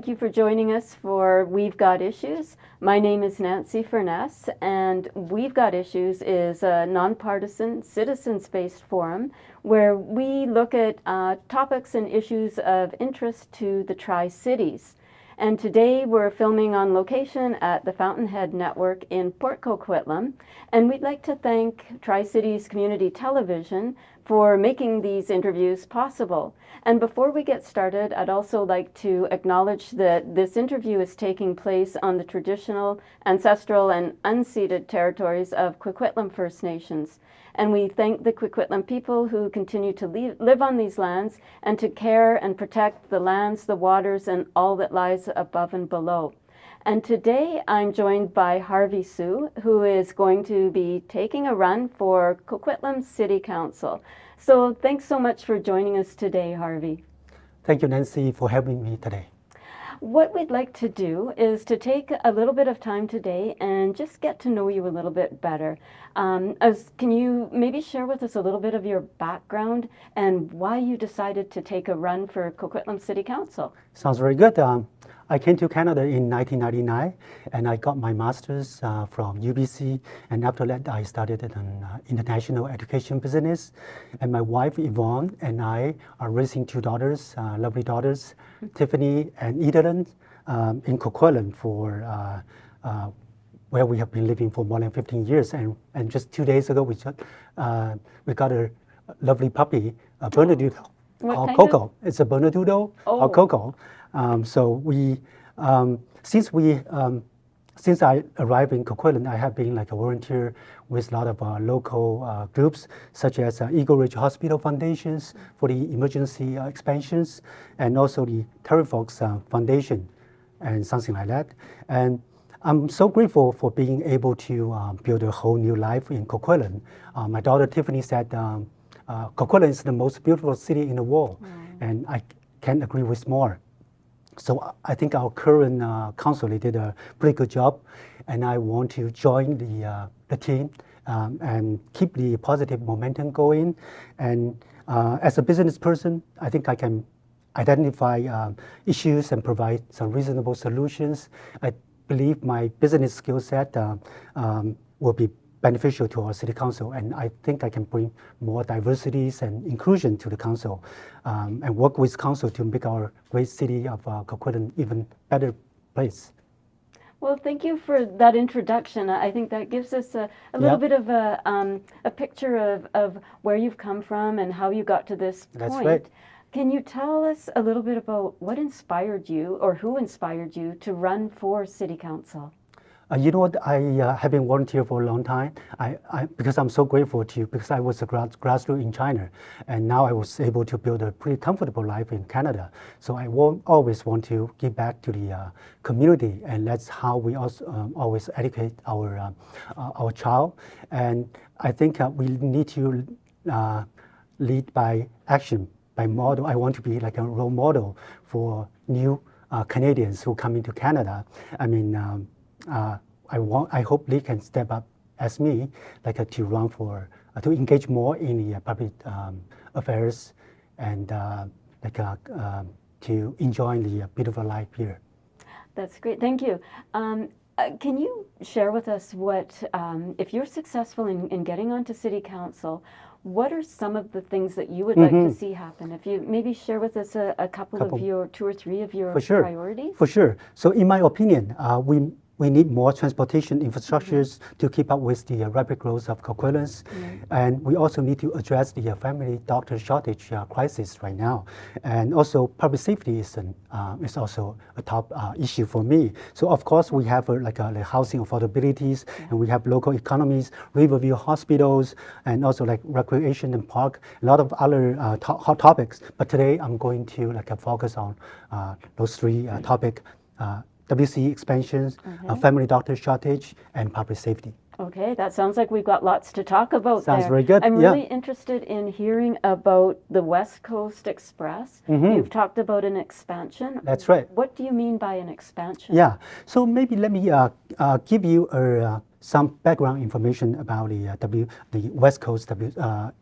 thank you for joining us for We've Got Issues. My name is Nancy Furness, and We've Got Issues is a nonpartisan, citizens-based forum where we look at topics and issues of interest to the Tri-Cities. And today we're filming on location at the Fountainhead Network in Port Coquitlam, and we'd like to thank Tri-Cities Community Television for making these interviews possible. And before we get started, I'd also like to acknowledge that this interview is taking place on the traditional, ancestral, and unceded territories of Coquitlam First Nations. And we thank the Coquitlam people who continue to live on these lands and to care and protect the lands, the waters, and all that lies above and below. And today I'm joined by Harvey Su, who is going to be taking a run for Coquitlam City Council. So thanks so much for joining us today, Harvey. Thank you, Nancy, for having me today. What we'd like to do is to take a little bit of time today and just get to know you a little bit better. Can you maybe share with us a little bit of your background and why you decided to take a run for Coquitlam City Council? Sounds very good. I came to Canada in 1999, and I got my master's from UBC, and after that I started an international education business. And my wife Yvonne and I are raising two daughters, lovely daughters, Tiffany and Eden, in Coquitlam for where we have been living for more than 15 years. And just 2 days ago we got a lovely puppy, a Bernedoodle, called Coco. It's a Bernedoodle or Coco. Since I arrived in Coquitlam, I have been like a volunteer with a lot of local groups, such as Eagle Ridge Hospital Foundations for the emergency expansions, and also the Terry Fox Foundation, and something like that. And I'm so grateful for being able to build a whole new life in Coquitlam. My daughter Tiffany said, Coquitlam is the most beautiful city in the world, and I can't agree with more. So I think our current council did a pretty good job, and I want to join the team and keep the positive momentum going. And as a business person, I think I can identify issues and provide some reasonable solutions. I believe my business skill set will be beneficial to our city council, and I think I can bring more diversities and inclusion to the council, and work with council to make our great city of Coquitlam even better place. Well, thank you for that introduction. I think that gives us a little bit of a picture of where you've come from and how you got to this point. That's right. Can you tell us a little bit about what inspired you, or who inspired you to run for city council? You know what, I have been volunteer for a long time, because I'm so grateful to you, because I was a grassroots in China, and now I was able to build a pretty comfortable life in Canada. So I always want to give back to the community, and that's how we also always educate our child. And I think we need to lead by action, by model. I want to be like a role model for new Canadians who come into Canada. I mean, I hope they can step up as me, like to run for, to engage more in the public affairs, and to enjoy the beautiful life here. That's great, thank you. Can you share with us what, if you're successful in getting onto City Council, what are some of the things that you would like to see happen? If you maybe share with us a couple of your, 2 or 3 of your priorities? For sure. So in my opinion, we need more transportation infrastructures to keep up with the rapid growth of Coquitlam. And we also need to address the family doctor shortage crisis right now. And also public safety is also a top issue for me. So of course we have like housing affordabilities, and we have local economies, Riverview hospitals, and also like recreation and park, a lot of other hot topics. But today I'm going to focus on those 3 topics. WC expansions, family doctor shortage, and public safety. Okay, that sounds like we've got lots to talk about. Sounds very good. I'm really interested in hearing about the West Coast Express. You've talked about an expansion. That's right. What do you mean by an expansion? Yeah, so maybe let me give you some background information about the West Coast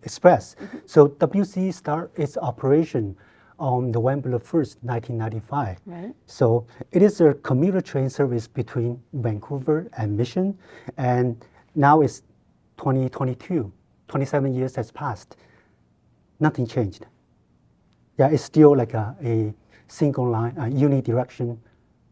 Express. So WC started its operation on November the 1st, 1995. Right. So it is a commuter train service between Vancouver and Mission, and now it's 2022. 27 years has passed. Nothing changed. Yeah, it's still like a single line, unidirection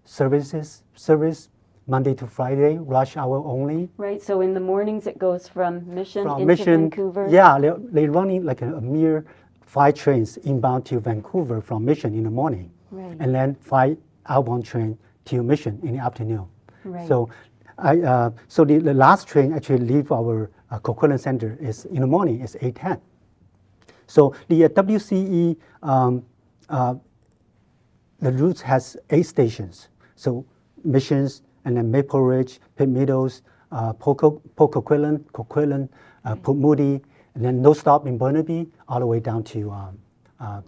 service, Monday to Friday, rush hour only. Right. So in the mornings it goes from Mission From into Mission, Vancouver. yeah, they're running like a mere 5 trains inbound to Vancouver from Mission in the morning, Right. and then 5 outbound train to Mission in the afternoon. Right. So, the last train actually leave our Coquitlam Center is in the morning. It's 8:10. So the WCE, the route has 8 stations. So Missions, and then Maple Ridge, Pitt Meadows, Port Coquitlam, Port Moody, and then no stop in Burnaby, all the way down to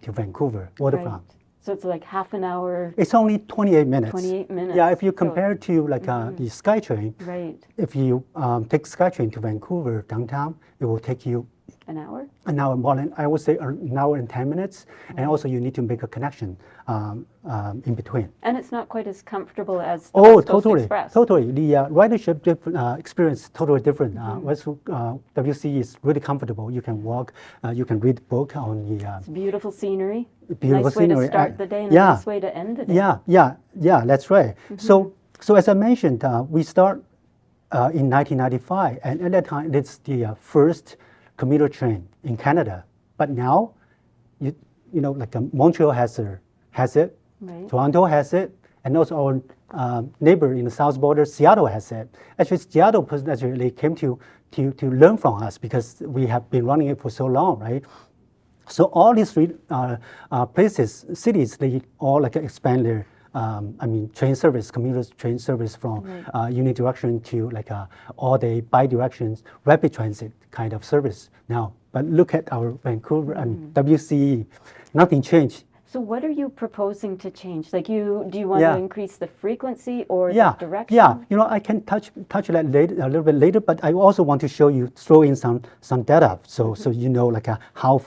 Vancouver waterfront. Right. So it's like half an hour. It's only 28 minutes. 28 minutes. Yeah, if you So- compare it to like the SkyTrain, Right. if you take SkyTrain to Vancouver downtown, it will take you An hour. an hour more than, I would say an hour and 10 minutes. And also you need to make a connection in between. And it's not quite as comfortable as the Oh, West Coast totally, Express. totally. The ridership experience totally different. WC is really comfortable. You can walk, you can read book on the It's beautiful scenery. beautiful Nice way scenery. to start the day and yeah. a nice way to end the day. Yeah, that's right. So as I mentioned, we start in 1995, and at that time it's the first commuter train in Canada. But now, you know, like Montreal has it, Right. Toronto has it, and also our neighbor in the south border, Seattle has it. Actually, Seattle actually came to learn from us because we have been running it for so long, right? So all these places, cities, they all like expand their, train service, commuter train service from unidirection to like all-day bi-directions, rapid transit kind of service now. But look at our Vancouver and WCE, nothing changed. So what are you proposing to change? Like do you want Yeah. to increase the frequency or Yeah, the direction? yeah. You know, I can touch that later, a little bit later, but I also want to throw in some data, so you know like how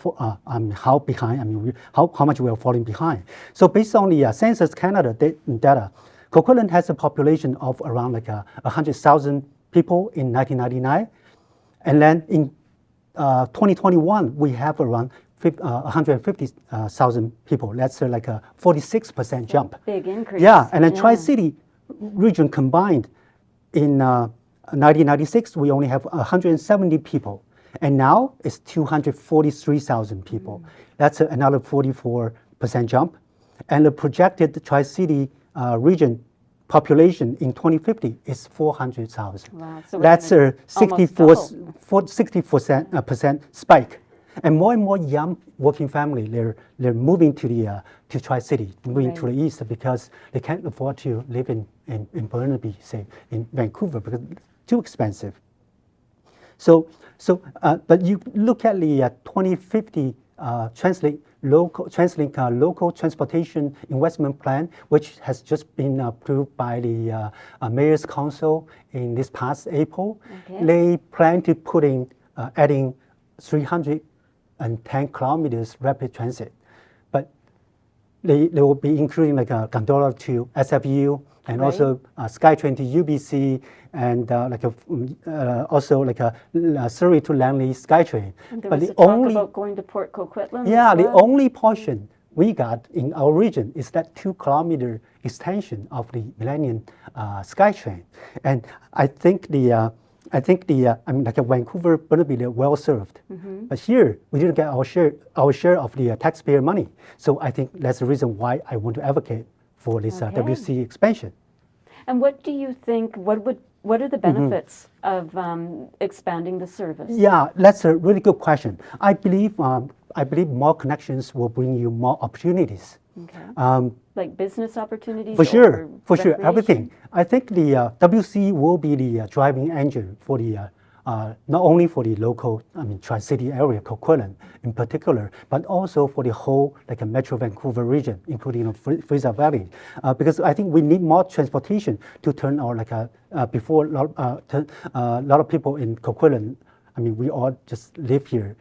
behind. How much we are falling behind. So based on the Census Canada data, Coquitlam has a population of around like 100,000 people in 1999, and then in 2021 we have around 150,000 people. That's like a 46% jump. Big increase. Yeah, and then Tri-City region combined in 1996, we only have 170 people. And now it's 243,000 people. That's another 44% jump. And the projected Tri-City region population in 2050 is 400,000. Wow, so we're That's a almost double. 64% spike. And more young working family, they're moving to Tri-City, moving to the east because they can't afford to live in Burnaby, say in Vancouver, because it's too expensive. But you look at the 2050 TransLink local transportation investment plan, which has just been approved by the Mayor's Council in this past April. Okay. They plan to put in adding 310 kilometers rapid transit, but they will be including like a gondola to SFU and also SkyTrain to UBC and also like a Surrey to Langley SkyTrain. And there But was the a talk only about going to Port Coquitlam. yeah, as the well. only portion we got in our region is that 2-kilometer extension of the Millennium SkyTrain, and I think like Vancouver, Burnaby, they're well served. But here we didn't get our share of the taxpayer money. So I think that's the reason why I want to advocate for this WC expansion. And what do you think? What are the benefits of expanding the service? Yeah, that's a really good question. I believe more connections will bring you more opportunities. Okay. Like business opportunities? For sure, or everything. recreation? I think the WC will be the driving engine for the not only for the local, Tri-City area, Coquitlam in particular, but also for the whole like a Metro Vancouver region, including the Fraser Valley, because I think we need more transportation to turn our before a lot of people in Coquitlam I mean, we all just live here,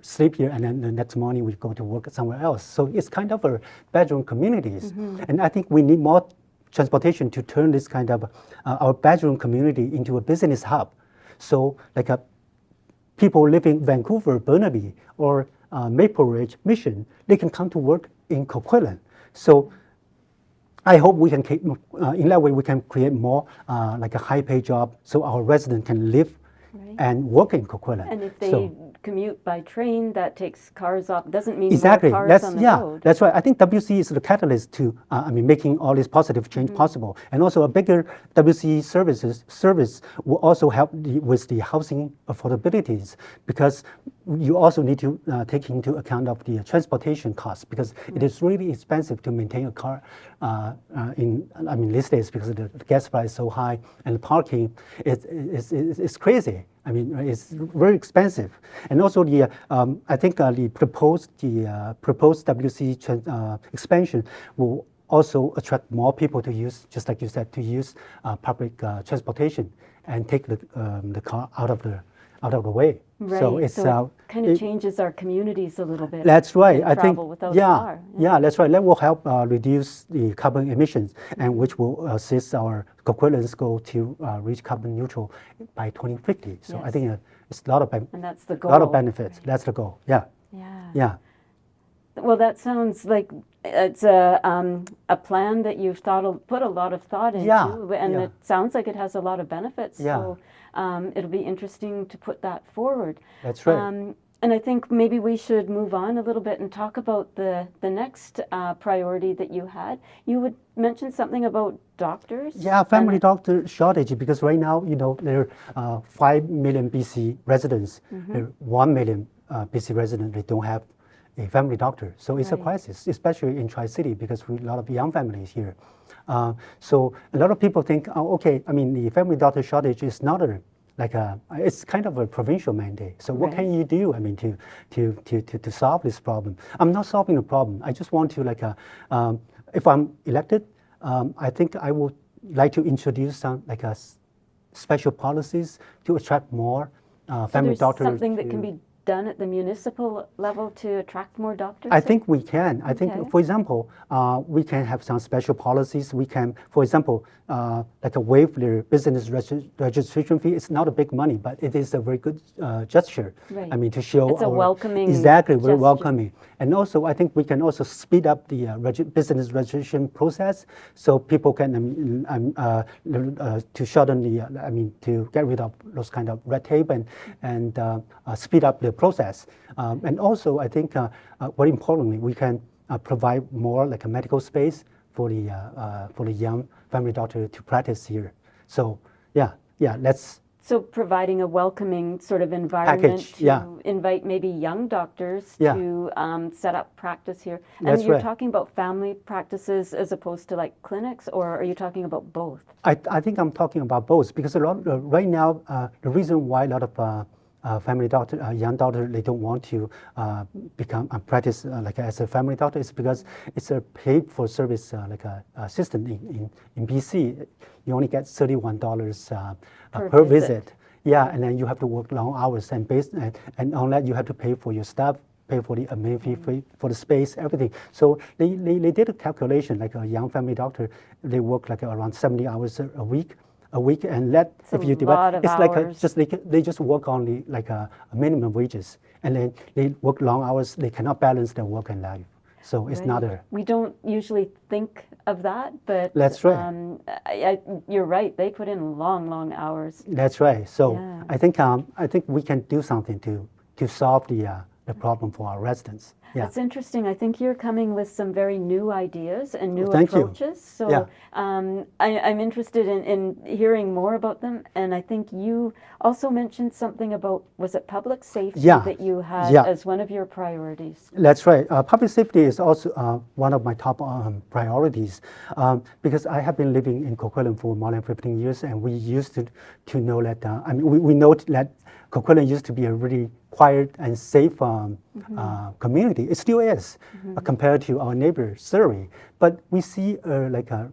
sleep here, and then the next morning we go to work somewhere else. So it's kind of a bedroom communities. And I think we need more transportation to turn this kind of our bedroom community into a business hub. So like people living in Vancouver, Burnaby, or Maple Ridge, Mission, they can come to work in Coquitlam. So I hope we can keep, in that way we can create more like a high-paid job so our residents can live and work in Coquitlam. And if they commute by train, that takes cars off, doesn't mean exactly. more cars on the road. That's right. I think WC is the catalyst to, making all this positive change possible. And also a bigger WC service will also help with the housing affordabilities, because you also need to take into account of the transportation costs, because it is really expensive to maintain a car these days, because the gas price is so high and the parking is crazy. I mean, it's very expensive, and also the I think the proposed WC expansion will also attract more people to use, just like you said, to use public transportation and take the car out of the way. Right. So it's kind of changes our communities a little bit. That's right. I think without a car. That's right. That will help reduce the carbon emissions, and which will assist our Coquitlam's goal to reach carbon neutral by 2050. So I think it's a lot of and that's the goal. lot of benefits. Right. That's the goal. Yeah. Yeah. Well, that sounds like it's a plan that you've put a lot of thought into, and it sounds like it has a lot of benefits. Yeah. So it'll be interesting to put that forward. That's right. And I think maybe we should move on a little bit and talk about the next priority that you had. You would mention something about doctors. Yeah, family doctor shortage, because right now, there are 5 million BC residents. There are 1 million BC residents, they don't have a family doctor. So it's a crisis, especially in Tri-City, because we have a lot of young families here. So a lot of people think, the family doctor shortage is not it's kind of a provincial mandate. So what can you do, to solve this problem? I'm not solving the problem. I just want to, if I'm elected, I think I would like to introduce some special policies to attract more family doctors. Something that can be done at the municipal level to attract more doctors? I think we can. I think, for example, we can have some special policies. We can, for example, waive the business registration fee. It's not a big money, but it is a very good gesture. Right. To show it's a welcoming exactly gesture. Very welcoming. And also, I think we can also speed up the business registration process, so people can to shorten the to get rid of those kind of red tape and speed up the process. And also, I think very importantly, we can provide more a medical space for the young family doctor to practice here. So let's. So providing a welcoming sort of environment to invite maybe young doctors to set up practice here. And you're talking about family practices as opposed to clinics, or are you talking about both? I think I'm talking about both, because right now the reason why a lot of family doctor, young doctor, they don't want to become practice as a family doctor is because it's a paid for service system in BC. You only get $31 per visit. Yeah, and then you have to work long hours and on that you have to pay for your staff, pay for the admin fee, for the space, everything. So they did a calculation, a young family doctor, they work around 70 hours a week, and if you divide, it's they just work only a minimum wages, and then they work long hours. They cannot balance their work and life, so it's not a. We don't usually think of that, but that's right. You're right. They put in long hours. That's right. So I think we can do something to solve the problem for our residents. Yeah. That's interesting. I think you're coming with some very new ideas and new approaches. So I'm interested in hearing more about them. And I think you also mentioned something about, was it public safety that you had as one of your priorities? That's right. Public safety is also one of my top priorities, because I have been living in Coquitlam for more than 15 years, and we used to know that, we know that Coquitlam used to be a really quiet and safe community. It still is, compared to our neighbor Surrey. But we see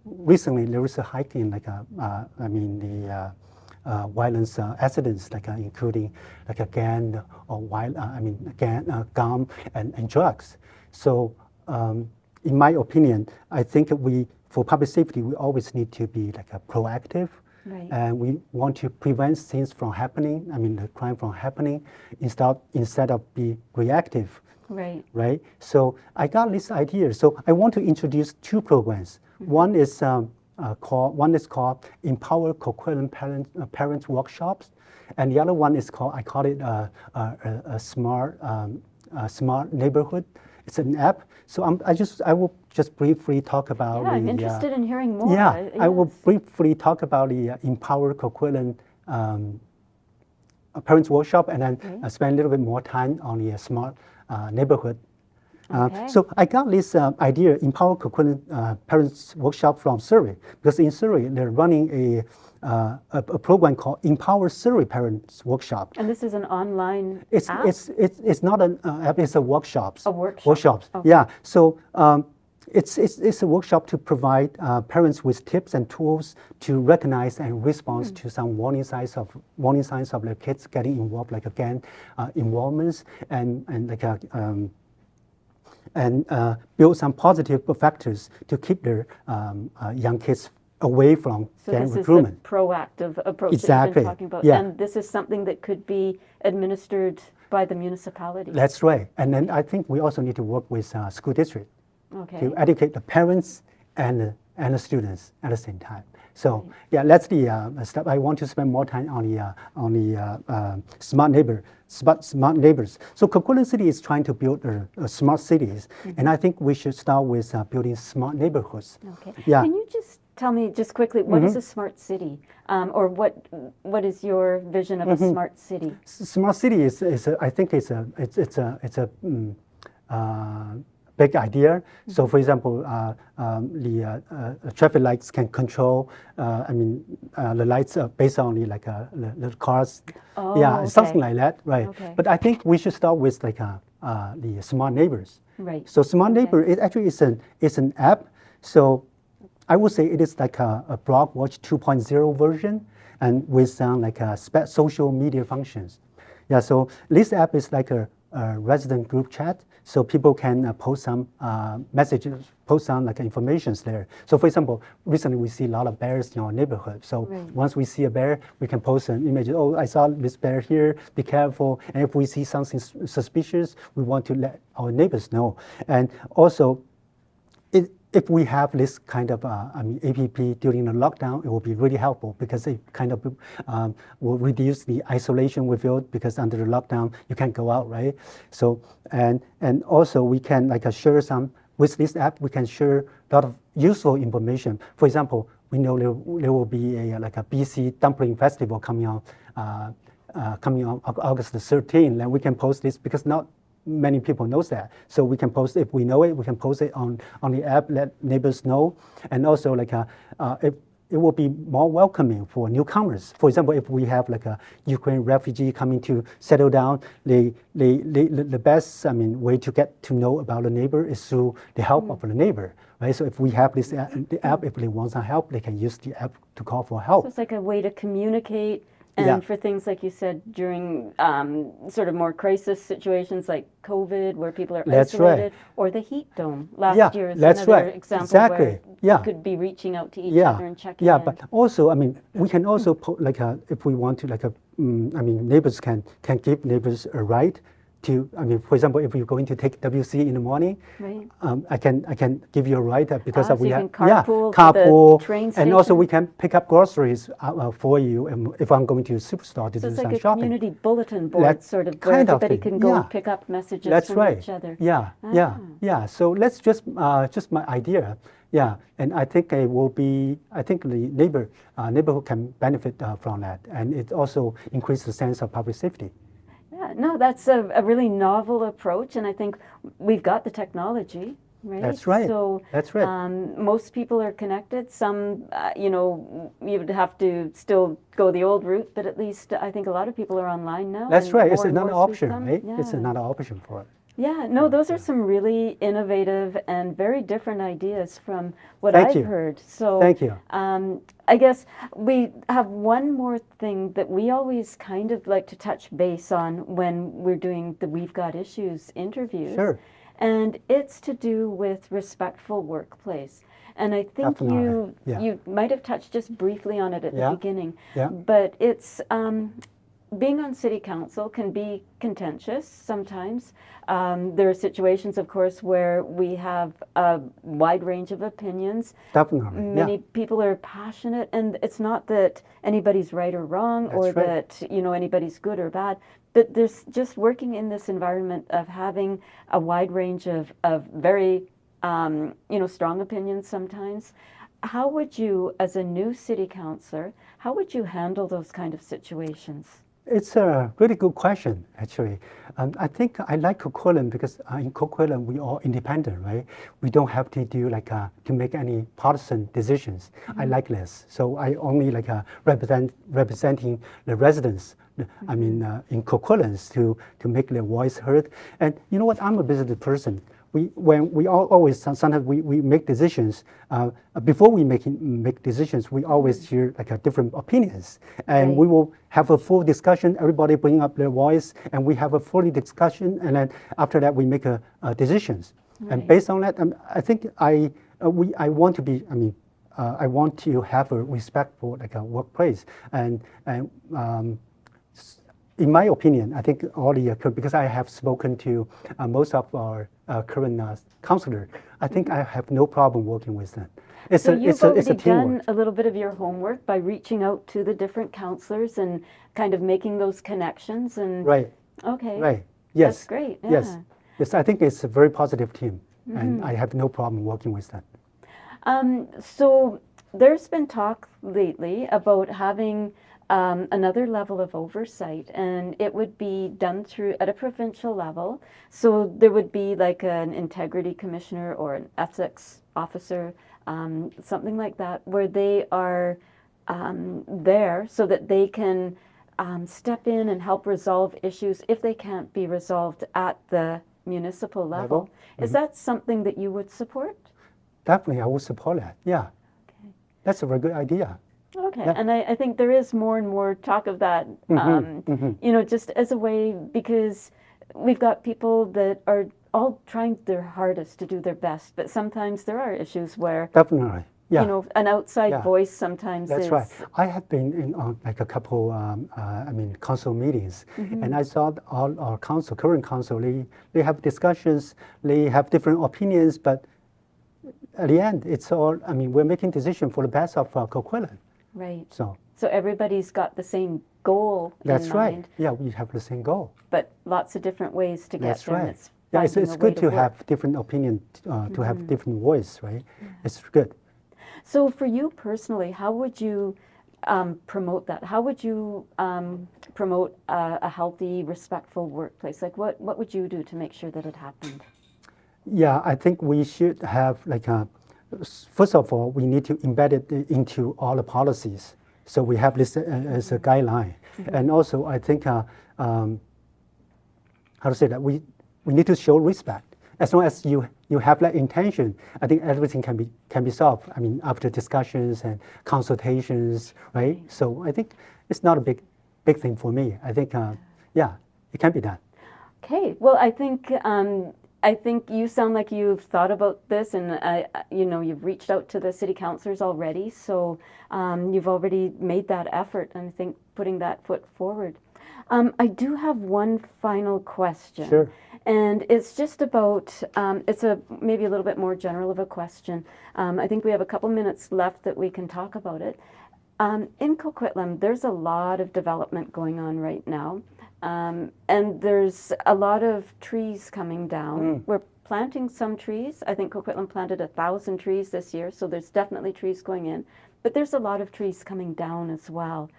recently there was a hike in violence accidents, including like a gang or gun and drugs. So in my opinion, I think for public safety, we always need to be like a proactive. Right. And we want to prevent things from happening, the crime from happening, instead of be reactive. Right. Right? So I got this idea. So I want to introduce two programs. Mm-hmm. One is called Empower Coquitlam Parents Workshops, and the other one is I call it a smart neighborhood. It's an app. So I will just briefly talk about. Yeah, I'm interested in hearing more. Yeah, Yes. I will briefly talk about the Empower Coquitlam Parents Workshop, and then spend a little bit more time on the smart neighborhood. Okay. So I got this idea, Empower Coquitlam Parents Workshop from Surrey, because in Surrey they're running a program called Empower Surrey Parents Workshop. And this is an online app? It's not an app, it's a workshops. A workshop. Workshops, okay. yeah. So it's a workshop to provide parents with tips and tools to recognize and respond to some warning signs of their kids getting involved, like gang involvements, and build some positive factors to keep their young kids away from gang recruitment. So this is the proactive approach Exactly. that you've been talking about. Yeah. And this is something that could be administered by the municipality. That's right. And then I think we also need to work with school district to educate the parents and the students at the same time. So yeah, that's the step. I want to spend more time on the smart neighbors. So Coquitlam City is trying to build smart cities, and I think we should start with building smart neighborhoods. Okay. Yeah. Can you just tell me just quickly what is a smart city, or what is your vision of a smart city? Smart city is I think it's a big idea. So, for example, the traffic lights can control. The lights are based on the cars. Oh, yeah, okay. something like that, right? Okay. But I think we should start with the smart neighbors. Right. So, smart neighbor it actually is an app. So, I would say it is like a Blockwatch 2.0 version, and with some social media functions. Yeah. So this app is like a resident group chat, so people can post some messages, post some information there. So for example, recently we see a lot of bears in our neighborhood. So once we see a bear, we can post an image. Oh, I saw this bear here. Be careful. And if we see something suspicious, we want to let our neighbors know. And also, if we have this kind of app during the lockdown, it will be really helpful because it kind of will reduce the isolation we feel, because under the lockdown you can't go out, right? So and also we can share some with this app. We can share a lot of useful information. For example, we know there will be a BC Dumpling Festival coming on August the 13th, and we can post this because not many people knows that. So we can post, if we know it, we can post it on the app, let neighbors know. And also it will be more welcoming for newcomers. For example, if we have a Ukraine refugee coming to settle down, the best way to get to know about the neighbor is through the help of the neighbor, right? So if we have this app, if they want some help, they can use the app to call for help. So it's like a way to communicate. And for things like you said, during sort of more crisis situations like COVID, where people are isolated, or the heat dome last year is another example where you could be reaching out to each other and checking in. Yeah, but also, we can also if we want to, neighbors can give neighbors a right to, for example, if you're going to take WC in the morning, I can give you a ride because we have carpool, carpool, to the train and also we can pick up groceries for you if I'm going to the superstore to do some shopping. So it's like a community bulletin board sort of where everybody can go and pick up messages from each other. Yeah. So let's just my idea. Yeah, and I think it will be. I think the neighborhood can benefit from that, and it also increases the sense of public safety. Yeah, no, that's a really novel approach, and I think we've got the technology, right? That's right. So that's right. Most people are connected. Some, you would have to still go the old route, but at least I think a lot of people are online now. That's right. It's another option, right? Yeah. It's another option for it. Yeah, no, those are some really innovative and very different ideas from what Thank I've you. heard. So, Thank you. I guess we have one more thing that we always kind of like to touch base on when we're doing the We've Got Issues interviews. Sure. And it's to do with respectful workplace. And I think Definitely. Yeah. you might have touched just briefly on it at Yeah. the beginning. Yeah. But it's being on city council can be contentious sometimes. There are situations, of course, where we have a wide range of opinions. Definitely. Many people are passionate, and it's not that anybody's right or wrong, or That's right. that anybody's good or bad. But there's just working in this environment of having a wide range of very strong opinions sometimes. How would you, as a new city councillor, how would you handle those kind of situations? It's a really good question, actually. I think I like Coquitlam because in Coquitlam we are independent, right? We don't have to do to make any partisan decisions. I like this, so I only representing the residents. I mean, in Coquitlam to make their voice heard. And you know what? I'm a business person. When we always sometimes we make decisions before we make decisions, we always hear different opinions, and Right. we will have a full discussion. Everybody bring up their voice, and we have a full discussion, and then after that we make a decisions. And Right. based on that, I think I want to be. I want to have a respectful a workplace, and in my opinion, I think all the because I have spoken to most of our current councillors, I think I have no problem working with them. So you've already it's a done teamwork. a little bit of your homework by reaching out to the different councillors and kind of making those connections and Right. okay. Right. Yes. That's great. Yeah. Yes. Yes. I think it's a very positive team, and I have no problem working with them. So there's been talk lately about having another level of oversight, and it would be done through at a provincial level. So there would be like an integrity commissioner or an ethics officer, something like that, where they are there so that they can step in and help resolve issues if they can't be resolved at the municipal level. Is that something that you would support? Definitely, I will support that. Yeah. Okay. That's a very good idea. Okay, Yeah. and I think there is more and more talk of that, just as a way, because we've got people that are all trying their hardest to do their best, but sometimes there are issues where, Definitely. Yeah. An outside Yeah. voice sometimes That's is. right. I have been in a couple, council meetings, and I saw all our current council, they have discussions, they have different opinions, but at the end, it's all, we're making decisions for the best of Coquitlam. Right. So Everybody's got the same goal that's in right. mind, Yeah, we have the same goal. but lots of different ways to get That's there. and right. It's Yeah, finding it's a way good to work. have different opinion, to have different voice, right? It's good. So for you personally, how would you promote that? How would you promote a healthy, respectful workplace? Like what would you do to make sure that it happened? Yeah, I think we should have first of all, we need to embed it into all the policies. So we have this as a guideline. And also, I think, how to say that, we need to show respect. As long as you have that intention, I think everything can be solved. After discussions and consultations, right? So I think it's not a big thing for me. I think, it can be done. Okay. Well, I think you sound like you've thought about this, and you've reached out to the city councillors already. So you've already made that effort, and I think putting that foot forward. I do have one final question. Sure. And it's just about, it's maybe a little bit more general of a question. I think we have a couple minutes left that we can talk about it. In Coquitlam, there's a lot of development going on right now. And there's a lot of trees coming down. We're planting some trees. I think Coquitlam planted 1,000 trees this year, so there's definitely trees going in. But there's a lot of trees coming down as well.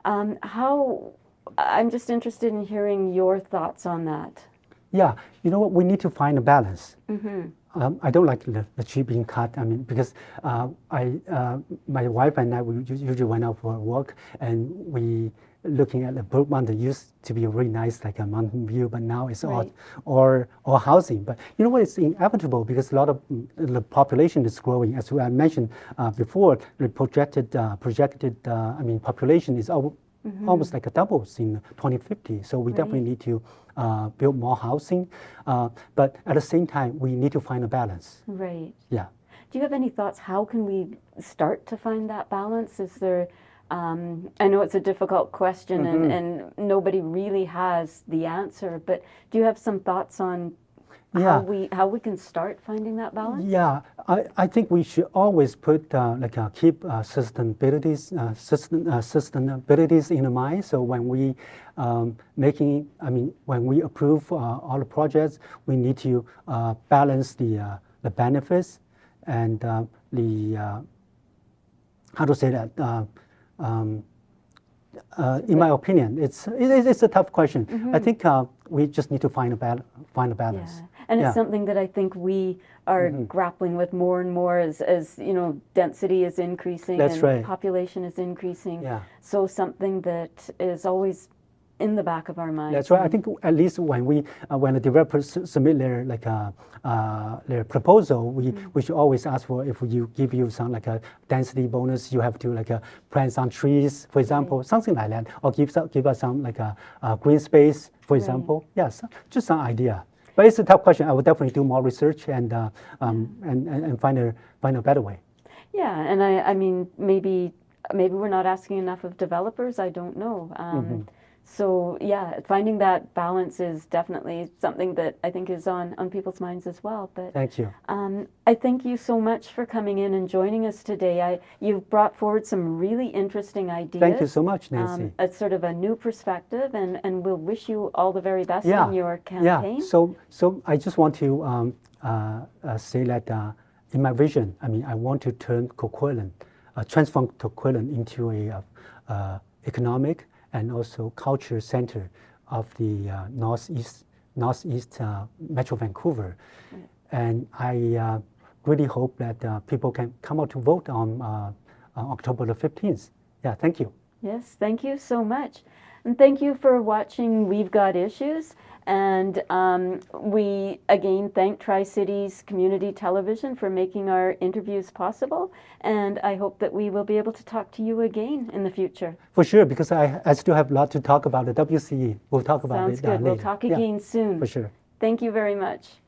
I'm just interested in hearing your thoughts on that. Yeah, you know what? We need to find a balance. I don't like the tree being cut. Because my wife and I we usually went out for work, and looking at the Brook Mountain used to be a really nice like a mountain view, but now it's Right. all housing. But you know what? It's inevitable because a lot of the population is growing. As I mentioned before, the projected population is almost like a doubles in 2050. So we definitely need to build more housing, but at the same time, we need to find a balance. Right. Yeah. Do you have any thoughts? How can we start to find that balance? Is there, I know it's a difficult question and nobody really has the answer, but do you have some thoughts on how we can start finding that balance? Yeah, I think we should always put keep sustainabilities in mind. So when we when we approve all the projects, we need to balance the benefits and how to say that. In my opinion, it's a tough question. I think we just need to find a balance. Yeah. And it's something that I think we are grappling with more and more as you know, density is increasing and population is increasing. Yeah. So something that is always in the back of our minds. That's right. I think at least when the developers submit their their proposal, we should always ask for, if we give you some like a density bonus, you have to plant some trees, for example, something like that, or give us some like a green space, for example. Yes, just some idea. But it's a tough question. I would definitely do more research and find a better way. Yeah, and I mean maybe we're not asking enough of developers. I don't know. So yeah, finding that balance is definitely something that I think is on people's minds as well. But thank you. I thank you so much for coming in and joining us today. You've brought forward some really interesting ideas. Thank you so much, Nancy. It's sort of a new perspective, and we'll wish you all the very best in your campaign. Yeah. So I just want to say that in my vision, I want to turn Coquitlam, transform Coquitlam into a economic and also culture center of the northeast Metro Vancouver. And I really hope that people can come out to vote on October the 15th. Yeah, thank you. Yes, thank you so much. And thank you for watching We've Got Issues. And we again thank Tri-Cities Community Television for making our interviews possible. And I hope that we will be able to talk to you again in the future. For sure, because I still have a lot to talk about the WCE. We'll talk about it later. Sounds good. We'll talk again soon. For sure. Thank you very much.